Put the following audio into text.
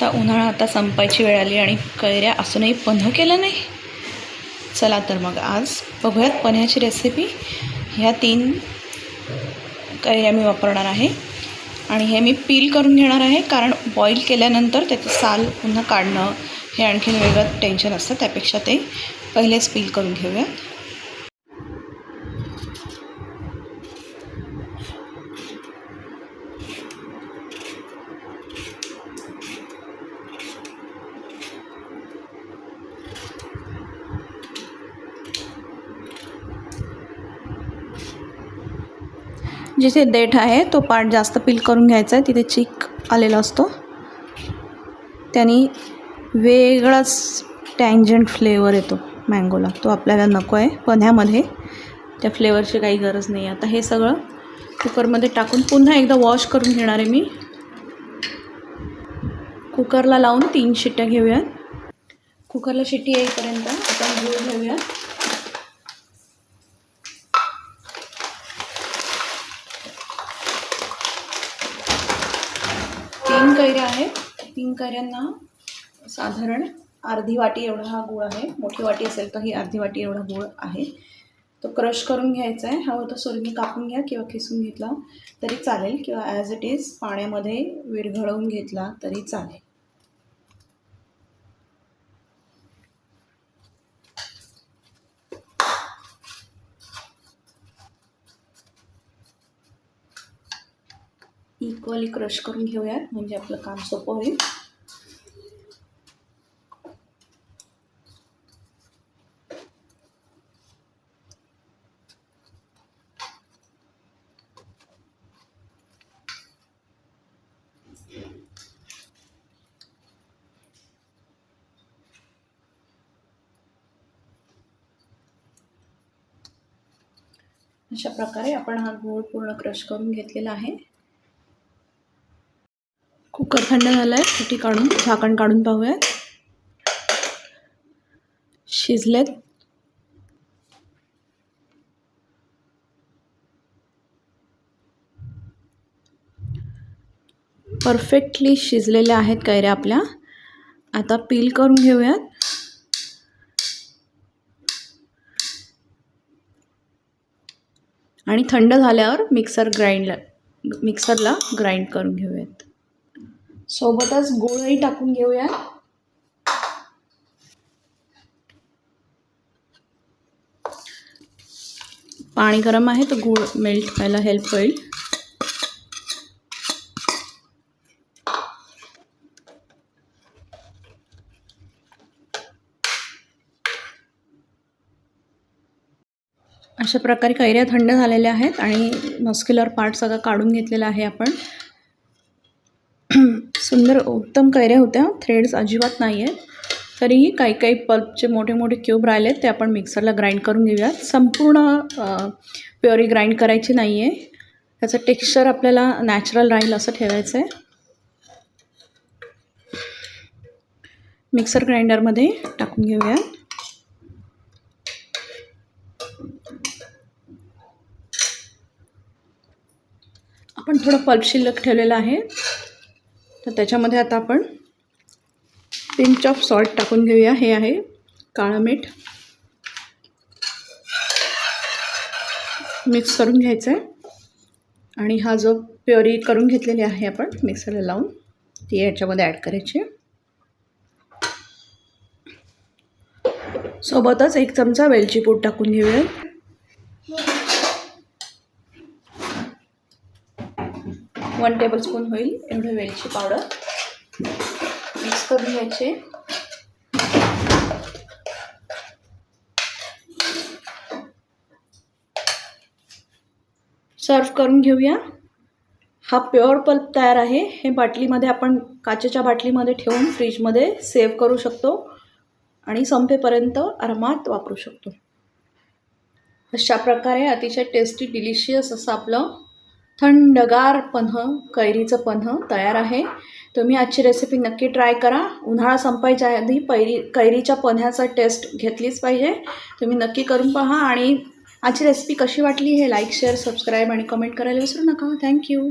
आता उन्हाळा आता संपायची वेळ आली आणि कैऱ्या असूनही पन्हं केलं नाही. चला तर मग आज बघूयात पन्ह्याची रेसिपी. ह्या 3 कैऱ्या मी वापरणार आहे आणि हे मी पील करून घेणार आहे, कारण बॉईल केल्यानंतर त्याचं साल पुन्हा काढणं हे आणखीन वेगळं टेन्शन असतं. त्यापेक्षा ते पहिलेच पील करून घेऊयात. जिथे देठ आहे तो पार्ट जास्त पील करून घ्यायचा आहे. तिथे चीक आलेला असतो, त्याने वेगळाच टँजंट फ्लेवर येतो मँगोला. तो आपल्याला नको आहे. पन्ह्यामध्ये त्या फ्लेवरची काही गरज नाही. आता हे सगळं कुकरमध्ये टाकून पुन्हा एकदा वॉश करून घेणार आहे मी. कुकरला लावून 3 शिट्ट्या घेऊयात. कुकरला शिट्टी येईपर्यंत आपण गूळ घेऊयात. तीन कैऱ्या आहेत. 3 कैऱ्यांना साधारण अर्धी वाटी एवढा हा गूळ आहे. मोठी वाटी असेल तर ही अर्धी वाटी एवढा गूळ आहे. तो क्रश करून घ्यायचा आहे. हवं तर सुरमी कापून घ्या किंवा किसून घेतला तरी चालेल, किंवा ॲज इट इज पाण्यामध्ये विरघळवून घेतला तरी चालेल. इक्वली क्रश करून घेऊयात, म्हणजे आपलं काम सोपं होईल. अशा प्रकारे आपण हा गूळ पूर्ण क्रश करून घेतलेला आहे. कुकर थंड झाला आहे. शिट्टी काढून झाकण काढून पाहूयात. शिजलेत. परफेक्टली शिजलेल्या आहेत कैऱ्या आपल्या. आता पील करून घेऊयात. आणि थंड झाल्यावर मिक्सरला ग्राइंड करून घेऊयात. सोबतच गूळही टाकून घेऊया. पाणी गरम आहे तर गूळ मेल्ट व्हायला हेल्प होईल. अशा प्रकारे कैऱ्या थंड झालेल्या आहेत आणि मस्क्युलर पार्ट सगळं काढून घेतलेला आहे आपण. सुंदर उत्तम कैऱ्या होत्या. थ्रेड्स अजिबात नाही आहेत. तरीही काही पल्पचे मोठे मोठे क्यूब राहिलेत, ते आपण मिक्सरला ग्राइंड करून घेऊयात. संपूर्ण प्युरी ग्राइंड करायची नाही आहे. त्याचं टेक्स्चर आपल्याला नॅचरल राहील असं ठेवायचं आहे. मिक्सर ग्राइंडरमध्ये टाकून घेऊयात. आपण थोडं पल्प शिल्लक ठेवलेलं आहे, तर त्याच्यामध्ये आता आपण पिंच ऑफ सॉल्ट टाकून घेऊया. हे आहे काळं मीठ. मिक्स करून घ्यायचं आहे. आणि हा जो प्युरी करून घेतलेली आहे आपण मिक्सरला लावून, ती याच्यामध्ये ॲड करायची. सोबतच 1 चमचा वेलची पूड टाकून घेऊया. वन टेबलस्पून होईल एवढं वेलची पावडर मिक्स करून घ्यायचे. सर्व करून घेऊया. हा प्युअर पल्प तयार आहे. हे बाटलीमध्ये आपण काचेच्या बाटलीमध्ये ठेवून फ्रीजमध्ये सेव्ह करू शकतो आणि संपेपर्यंत आरामात वापरू शकतो. अशा प्रकारे अतिशय टेस्टी डिलिशियस असं आपलं थंडगार पन्हं, कैरीचं पन्हं तयार आहे. तुम्ही आजची रेसिपी नक्की ट्राय करा. उन्हाळा संपायच्या आधी कैरीच्या पन्ह्याचा टेस्ट घेतलीच पाहिजे. तुम्ही नक्की करून पहा. आणि आजची रेसिपी कशी वाटली हे लाईक, शेअर, सबस्क्राईब आणि कमेंट करायला विसरू नका. थँक्यू.